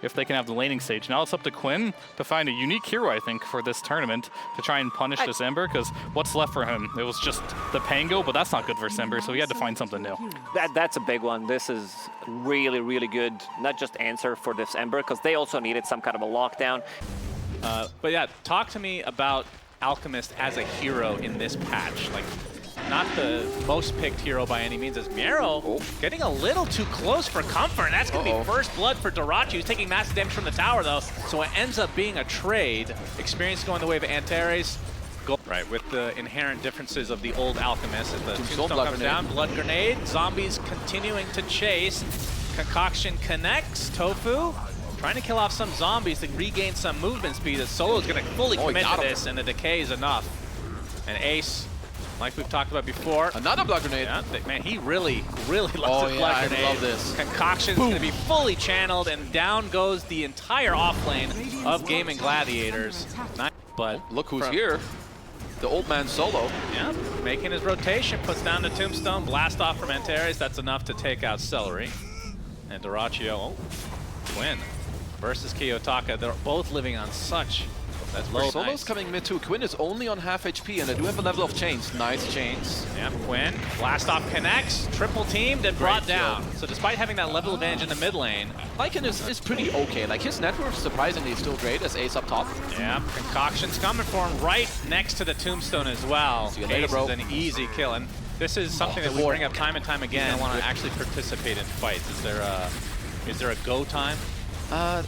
if they can have the laning stage. Now it's up to Quinn to find a unique hero, I think, for this tournament to try and punish this Ember, because what's left for him? It was just the Pango, but that's not good for Ember, so he had to find something new. That's a big one. This is really, really good, not just answer for this Ember, because they also needed some kind of a lockdown. But yeah, talk to me about Alchemist as a hero in this patch. Like, not the most picked hero by any means, as MieRo getting a little too close for comfort. And that's going to be first blood for dyrachyo. He's taking massive damage from the tower, though, so it ends up being a trade. Experience going the way of Antares. Right, with the inherent differences of the old Alchemist. As the tombstone comes down, blood grenade, zombies continuing to chase. Concoction connects, tOfu trying to kill off some zombies to regain some movement speed, as solo's going to fully commit to this, and the decay is enough. And Ace, like we've talked about before. Another blood grenade. Yeah, man, he really loves his blood grenade. I love this. Concoction's going to be fully channeled, and down goes the entire offlane of Gaiming Gladiators. But look who's here. The old man Solo. Yeah, making his rotation, puts down the tombstone, blast off from Antares. That's enough to take out Seleri. And dyrachyo, Quinn versus Kiyotaka. They're both living on such low. Solo's coming mid too. Quinn is only on half HP, and they do have a level of chains. Nice chains. Yeah, Quinn, blast off connects, triple teamed and brought down. So despite having that level advantage in the mid lane, Lycan is pretty okay. Like, his network surprisingly is still great as Ace up top. Yeah, Concoction's coming for him right next to the tombstone as well. See you later, bro. Is an easy kill, and this is something that we bring up time and time again. I want to actually participate in fights. Is there a go time? I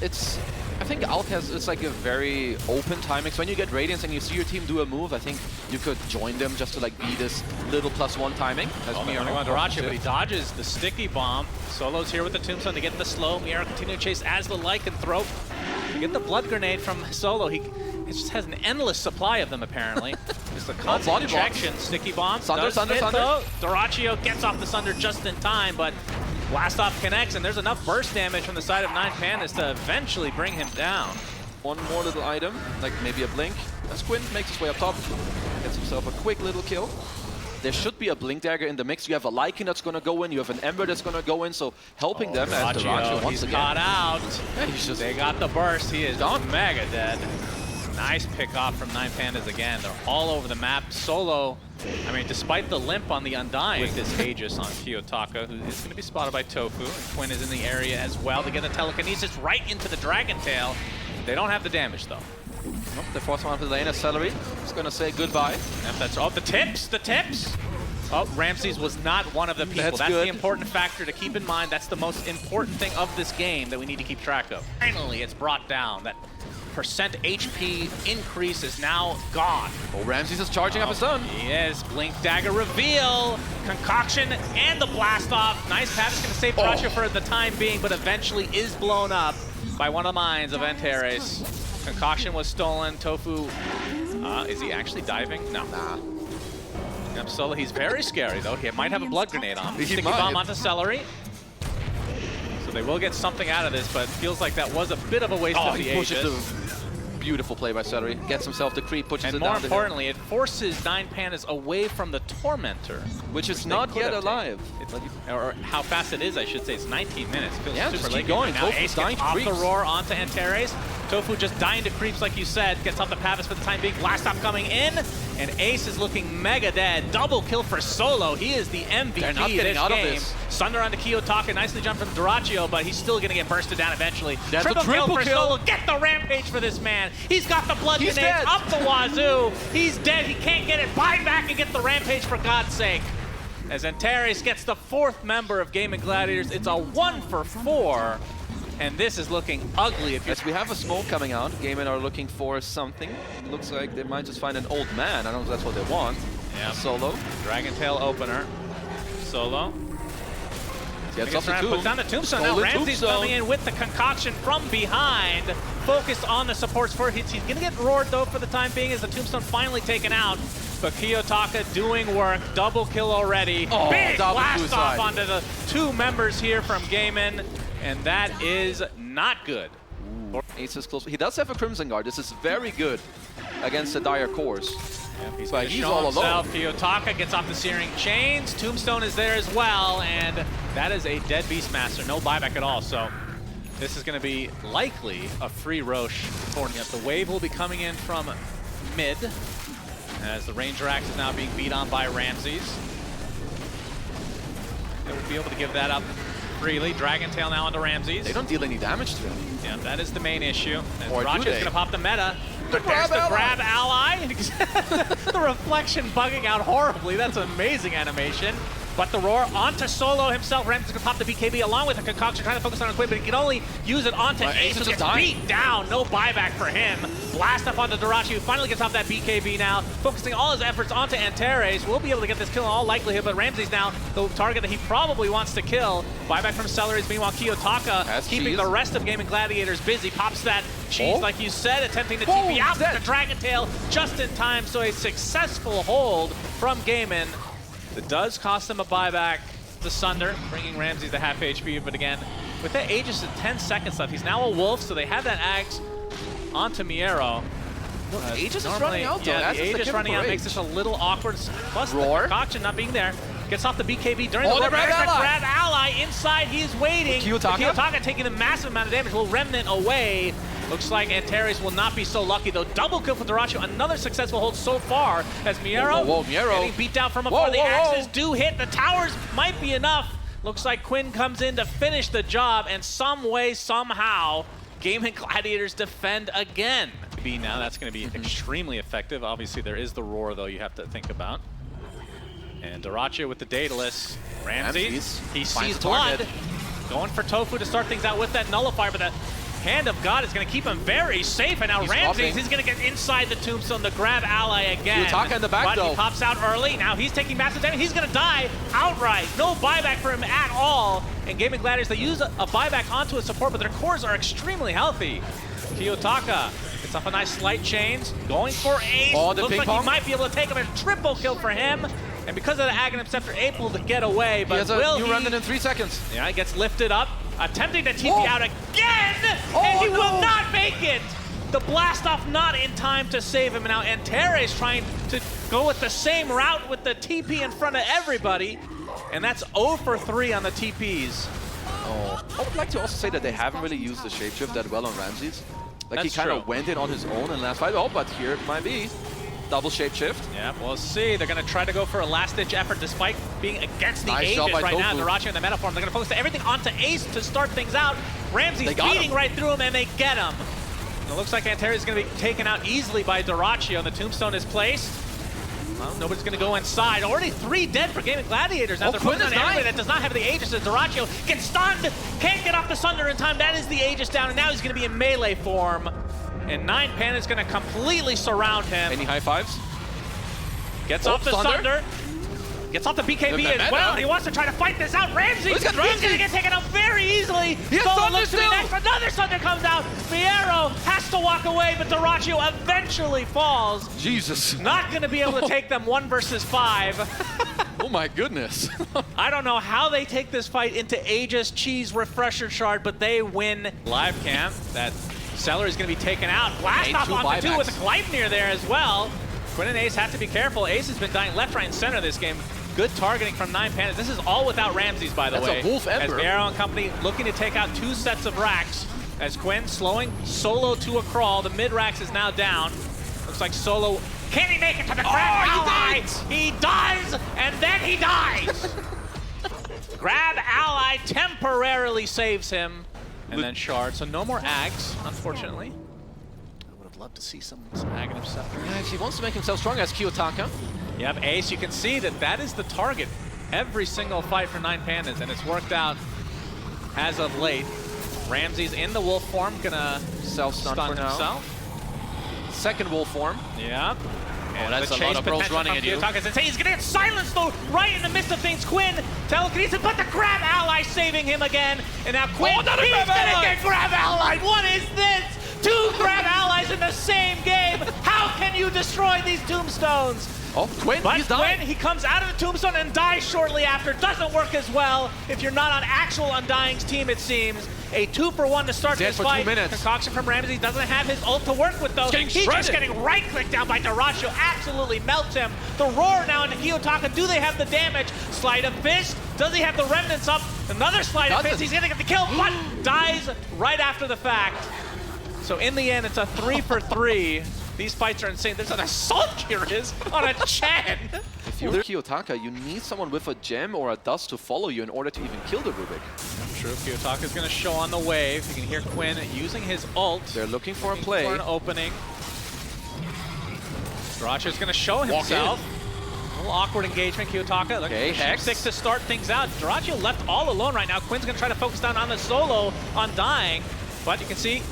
think Alk it's like a very open timing. So when you get Radiance and you see your team do a move, I think you could join them just to like be this little +1 timing. As MieRo dyrachyo, but he dodges the sticky bomb. Solo's here with the tombstone to get the slow. MieRo continue to chase as the lycanthrope. You get the blood grenade from Solo. He just has an endless supply of them apparently. Just a constant injection. Sticky bomb. Sunder. dyrachyo gets off the Sunder just in time, but blast off connects, and there's enough burst damage from the side of 9pandas to eventually bring him down. One more little item, like maybe a blink. As Quinn makes his way up top, gets himself a quick little kill. There should be a blink dagger in the mix. You have a Lycan that's going to go in, you have an Ember that's going to go in, so helping them as dyrachyo once again. Got out. Yeah, they got the burst. He is mega dead. Nice pick off from 9pandas again. They're all over the map. Solo, I mean, despite the limp on the Undying, with this Aegis on Kiyotaka, who is going to be spotted by tOfu, and Quinn is in the area as well to get the telekinesis right into the Dragon Tail. They don't have the damage, though. Nope, they force one off the lane as Seleri is going to say goodbye. Yep, that's all. The tips! Oh, Ramses was not one of the people. That's the important factor to keep in mind. That's the most important thing of this game that we need to keep track of. Finally, it's brought down. That percent HP increase is now gone. Oh, Ramses is charging up his stun. He is. Blink dagger reveal. Concoction and the blast off. Nice pass. Going to save dyrachyo for the time being, but eventually is blown up by one of the mines of Antares. Concoction was stolen. tOfu, is he actually diving? No. Nah. Yep, Solo, he's very scary though. He might have a blood grenade on him. Sticky might. Bomb onto Seleri. So they will get something out of this, but it feels like that was a bit of a waste of the Aegis. Beautiful play by Seleri. Gets himself the creep, pushes it down. And more importantly, it forces 9pandas away from the Tormentor, which is not yet alive. Or how fast it is, I should say. It's 19 minutes. Feels super just late. keep going. Now Tofu's Ace dying gets to off creeps. the roar onto Antares. tOfu just dying to creeps, like you said. Gets off the Pavis for the time being. Blast off coming in. And Ace is looking mega dead. Double kill for Solo. He is the MVP They're not getting out of this. Sunder onto Kiyotaka. Nicely jumped from dyrachyo, but he's still going to get bursted down eventually. That's Triple kill for kill. Solo. Get the rampage for this man. He's got the blood grenades dead. up the wazoo. He's dead. He can't get it. Buy back and get the rampage for God's sake. As Antares gets the 4th member of Gaiming Gladiators, it's a 1-for-4. And this is looking ugly. As we have a smoke coming out, Gaimin are looking for something. It looks like they might just find an old man. I don't know if that's what they want. Yeah. Solo. Dragon Tail opener. Solo. Gets up the tomb. Puts down the tombstone. Now Ramses coming in with the concoction from behind. Focused on the supports for hits. He's going to get roared though for the time being as the tombstone finally taken out. But Kiyotaka doing work. Double kill already. Big blast off onto the 2 members here from Gaimin. And that is not good. Ace is close. He does have a Crimson Guard. This is very good against the dire cores. Yep, but he's all alone. Kiyotaka gets off the Searing Chains. Tombstone is there as well, and that is a dead Beastmaster. No buyback at all. So This is going to be likely a free Roche for him. The wave will be coming in from mid, as the Ranger Axe is now being beat on by Ramses. They will be able to give that up freely. Dragon Tail now onto Ramses. They don't deal any damage to him. Yeah, that is the main issue. And Or do Dyrachyo's they? going to pop the meta. But grab there's the ally. grab ally. The reflection bugging out horribly. That's amazing animation. But the roar onto Solo himself. Ramses is going to pop the BKB along with the concoction, trying to focus on Quinn, but he can only use it onto Ace, who gets beat down. No buyback for him. Blast up onto Dyrachyo, who finally gets off that BKB now, focusing all his efforts onto Antares. Will be able to get this kill in all likelihood, but Ramses now the target that he probably wants to kill. Buyback from Celeries, meanwhile kiyotaka keeping the rest of Gaiming Gladiators busy. Pops that cheese, like you said, attempting to TP out with the Dragon Tail just in time, so a successful hold from Gaimin. That does cost him a buyback to Sunder, bringing Ramses to half HP, but again, with that Aegis at 10 seconds left, he's now a wolf, so they have that Axe onto MieRo. Aegis is running out, though. Yeah, the Aegis running out makes this a little awkward, plus the concoction not being there. Gets off the BKB during the roar, grab ally inside, he's waiting. Kiyotaka taking a massive amount of damage, will Remnant away. Looks like Antares will not be so lucky, though. Double kill for Dyrachyo, another successful hold so far as MieRo getting beat down from afar. The axes do hit, the towers might be enough. Looks like Quinn comes in to finish the job, and some way, somehow, Gaiming Gladiators defend again. Now that's going to be extremely effective. Obviously, there is the roar, though, you have to think about. And Dyrachyo with the Daedalus. Ramses, he sees blood. Going for tOfu to start things out with that nullifier, but the Hand of God is going to keep him very safe, and now Ramses is going to get inside the tombstone to grab ally again. kiyotaka in the back, though. He pops out early. Now he's taking massive damage. He's going to die outright. No buyback for him at all. And Gaiming Gladiators, they use a buyback onto a support, but their cores are extremely healthy. Kiyotaka gets off a nice slight chains, going for Ace. Looks like he might be able to take him. A triple kill for him. And because of the Aghanim Scepter, able to get away, but he has a new Remnant in 3 seconds. Yeah, he gets lifted up, attempting to TP out again, and he will not make it. The blast off not in time to save him. And now Antares trying to go with the same route with the TP in front of everybody, and that's 0 for 3 on the TPs. I would like to also say that they haven't really used the shapeshift that well on Ramses. Like he kind of went in on his own in last fight. Oh, but here it might be. Double shapeshift. Yeah, we'll see. They're going to try to go for a last-ditch effort despite being against the Aegis right now. Dyrachyo in the meta form. They're going to focus everything onto Ace to start things out. Ramses beating right through him, and they get him. And it looks like Antares is going to be taken out easily by Dyrachyo, and the tombstone is placed. Well, nobody's going to go inside. Already 3 dead for Gaiming Gladiators. Now they're putting on everybody that does not have the Aegis. As Dyrachyo gets stunned, can't get off the Sunder in time. That is the Aegis down, and now he's going to be in melee form. And 9pandas is going to completely surround him. Any high fives? Gets off the Sunder. Gets off the BKB as well. He wants to try to fight this out. Ramses, he's going to get taken out very easily. Solo looks to be next. Another Sunder comes out. MieRo has to walk away, but Dyrachyo eventually falls. Jesus. Not going to be able to take them 1 versus 5. Oh my goodness. I don't know how they take this fight into Aegis Cheese Refresher Shard, but they win. Live cam, that Seller is going to be taken out. Blast off onto 2 with a Gleipnir there as well. Quinn and Ace have to be careful. Ace has been dying left, right, and center this game. Good targeting from 9pandas. This is all without Ramses, by the way. That's a wolf ember. As MieRo and company looking to take out 2 sets of racks. As Quinn slowing Solo to a crawl. The mid racks is now down. Looks like Solo, can he make it to the grab ally? He does, and then he dies. Grab ally temporarily saves him. And then Shard. So no more Ags, unfortunately. Love to see some Aghanim Scepter. Yeah, if he wants to make himself strong as kiyotaka. Yep, Ace, you can see that is the target every single fight for 9pandas, and it's worked out as of late. Ramses in the wolf form, gonna self-stun himself. Second wolf form. Yep. And that's a lot of bros running at you. He's gonna get silenced though, right in the midst of things. Quinn, telekinesis, but the grab ally saving him again. And now Quinn, he's gonna get grab ally. What is this? 2 grab allies in the same game. How can you destroy these tombstones? Oh, Quinn, he's dying. Quinn, he comes out of the tombstone and dies shortly after. Doesn't work as well if you're not on actual Undying's team, it seems. A 2 for 1 to start this fight. Concoction from Ramses. He doesn't have his ult to work with, though. He's just getting right-clicked down by Dyrachyo. Absolutely melts him. The roar now into kiyotaka. Do they have the damage? Sleight of fist. Does he have the remnants up? Another sleight of fist. He's going to get the kill, but dies right after the fact. So in the end, it's a 3 for 3. These fights are insane. There's an assault Curious on a Chen. If you're Kiyotaka, you need someone with a gem or a dust to follow you in order to even kill the Rubik. True, Kiyotaka's going to show on the wave. You can hear Quinn using his ult. They're looking for a play. For an opening. Dyrachyo's going to show himself. A little awkward engagement, Kiyotaka. Okay, Hex. 6 to start things out. Dyrachyo left all alone right now. Quinn's going to try to focus down on the solo on dying. But you can see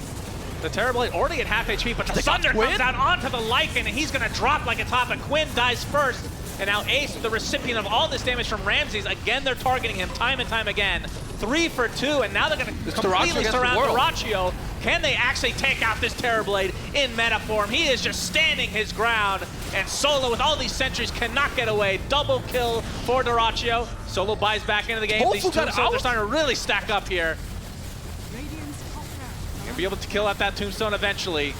the Terrible already at half HP, but the Thunder comes down onto the Lycan, and he's going to drop like it's hot, but Quinn dies first. And now Ace, the recipient of all this damage from Ramses, again, they're targeting him time and time again. 3 for 2, and now they're going to completely surround Dyrachyo. Can they actually take out this Terrorblade in meta form? He is just standing his ground, and Solo with all these sentries cannot get away. Double kill for Dyrachyo. Solo buys back into the game. These tombstones are starting to really stack up here. Gonna be able to kill out that tombstone eventually.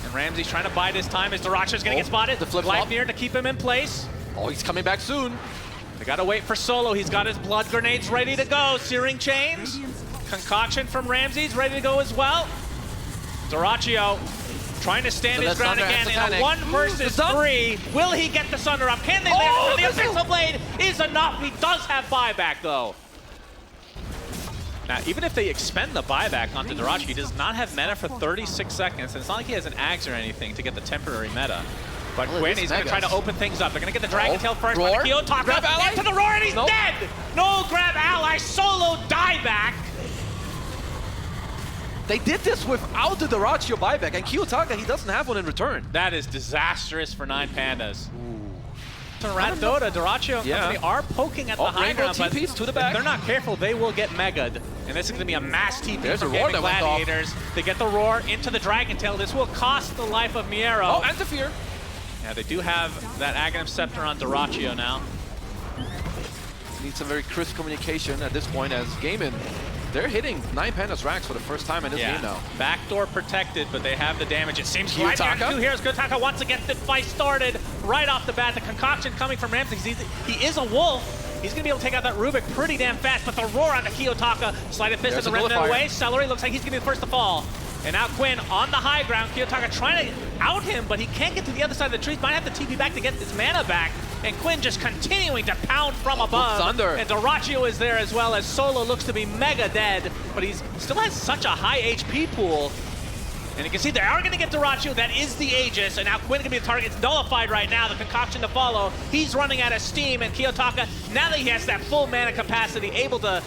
And Ramsey's trying to bide his time as Dyrachyo's gonna get spotted. The flip-flop Gladiator to keep him in place. Oh, he's coming back soon. They gotta wait for Solo. He's got his blood grenades ready to go. Searing chains. Concoction from Ramses ready to go as well. Dyrachyo trying to stand his ground again in a 1 versus 3. Will he get the Sunder up? Can they land? The Abyssal Blade is enough. He does have buyback though. Now, even if they expend the buyback onto Dyrachyo, he does not have meta for 36 seconds, and it's not like he has an Axe or anything to get the temporary meta. But Quinn, he's going to try to open things up. They're going to get the Dragon Tail first, but Kiyotaka into the roar, and he's dead! No grab ally, Solo dieback! They did this without the Dyrachyo buyback, and Kiyotaka, he doesn't have one in return. That is disastrous for 9pandas. Around DOTA, Dyrachyo and company are poking at the high ground, but if they're not careful, they will get megaed. And this is going to be a mass TP from Gaiming Gladiators. They get the roar into the Dragon Tail. This will cost the life of MieRo. Oh, and the fear. Yeah, they do have that Aghanim Scepter on Dyrachyo now. Need some very crisp communication at this point as Gaimin, they're hitting 9pandas racks for the first time in this game now. Backdoor protected, but they have the damage. It seems Kiyotaka. 2 heroes. Kiyotaka wants to get the fight started right off the bat. The concoction coming from Ramses. He is a wolf. He's going to be able to take out that Rubik pretty damn fast, but the roar on the Kiyotaka. Sleight of fist in the remnant away. Seleri looks like he's going to be the first to fall. And now Quinn on the high ground. Kiyotaka trying to out him, but he can't get to the other side of the trees. Might have to TP back to get his mana back. And Quinn just continuing to pound from above. And Dyrachyo is there as well, as Solo looks to be mega dead, but he still has such a high HP pool. And you can see they are going to get Dyrachyo. That is the Aegis, and now Quinn going to be the target. It's nullified right now. The concoction to follow. He's running out of steam, and Kiyotaka, now that he has that full mana capacity, able to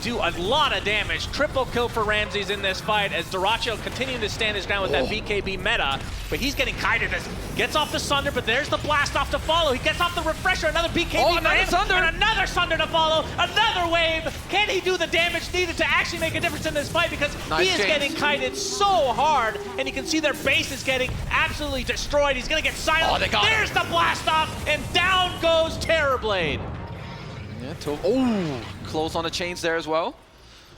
do a lot of damage. Triple kill for Ramses in this fight as Dyrachyo continuing to stand his ground with that BKB meta, but he's getting kited as gets off the Sunder, but there's the blast off to follow. He gets off the Refresher, another BKB for him, and another Sunder to follow, another wave. Can he do the damage needed to actually make a difference in this fight? Because he is getting kited so hard, and you can see their base is getting absolutely destroyed. He's gonna get silent. There's the blast off, and down goes Terrorblade. Yeah, close on the chains there as well.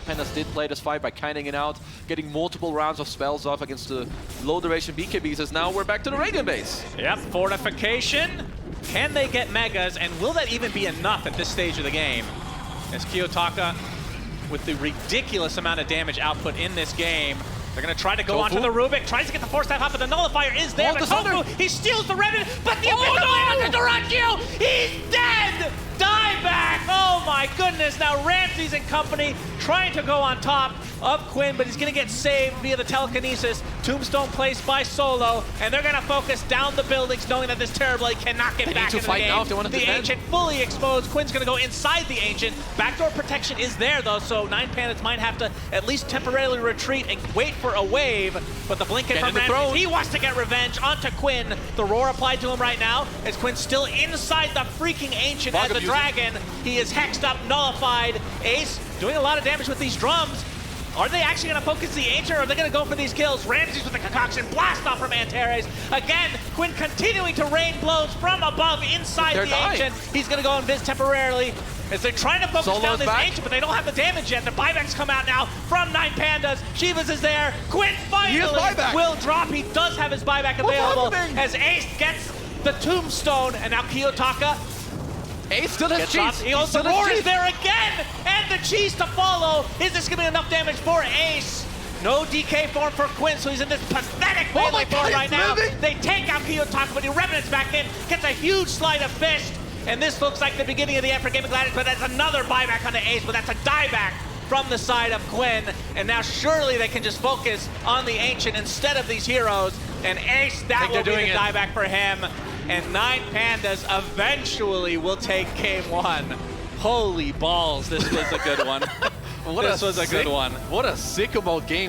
Pandas did play this fight by kiting it out, getting multiple rounds of spells off against the low duration BKBs, as now we're back to the Reagan base. Yep, fortification. Can they get megas, and will that even be enough at this stage of the game? As Kiyotaka, with the ridiculous amount of damage output in this game, they're going to try to go onto the Rubik, tries to get the force staff up, but the nullifier is there. But tOfu, he steals the Revenant, but the Abyssal Blade onto Dyrachyo, he's dead! Dieback! Oh my goodness, now Ramses and company trying to go on top of Quinn, but he's going to get saved via the telekinesis. Tombstone placed by Solo, and they're going to focus down the buildings, knowing that this Terrorblade cannot get back into the game. The Ancient fully exposed. Quinn's going to go inside the Ancient. Backdoor protection is there, though, so 9pandas might have to at least temporarily retreat and wait for a wave, but the Blinken from Ramses, he wants to get revenge onto Quinn. The roar applied to him right now, as Quinn's still inside the freaking Ancient as the Dragon. He is hexed up, nullified. Ace doing a lot of damage with these drums. Are they actually going to focus the Ancient, or are they going to go for these kills? Ramses with the concoction, blast off from Antares. Again, Quinn continuing to rain blows from above inside the Ancient. He's going to go invis temporarily as they're trying to focus down this Ancient, but they don't have the damage yet. The buybacks come out now from 9pandas. Shivas is there. Quinn finally will drop. He does have his buyback available as Ace gets the Tombstone, and now Kiyotaka Ace still has Gets shot. cheese. He also still has roars cheese. there again, and the cheese to follow. Is this gonna be enough damage for Ace? No DK form for Quinn, so he's in this pathetic Oh my melee form God, right he's now. moving. They take out kiyotaka, but he remnants back in, gets a huge sleight of fist, and this looks like the beginning of the end for Gaiming Gladiators, but that's another buyback on the Ace, but that's a dieback from the side of Quinn, and now surely they can just focus on the Ancient instead of these heroes, and Ace, that will be the dieback for him, and 9pandas eventually will take game 1. Holy balls, this was a good one. This was a good one. What a sicko game.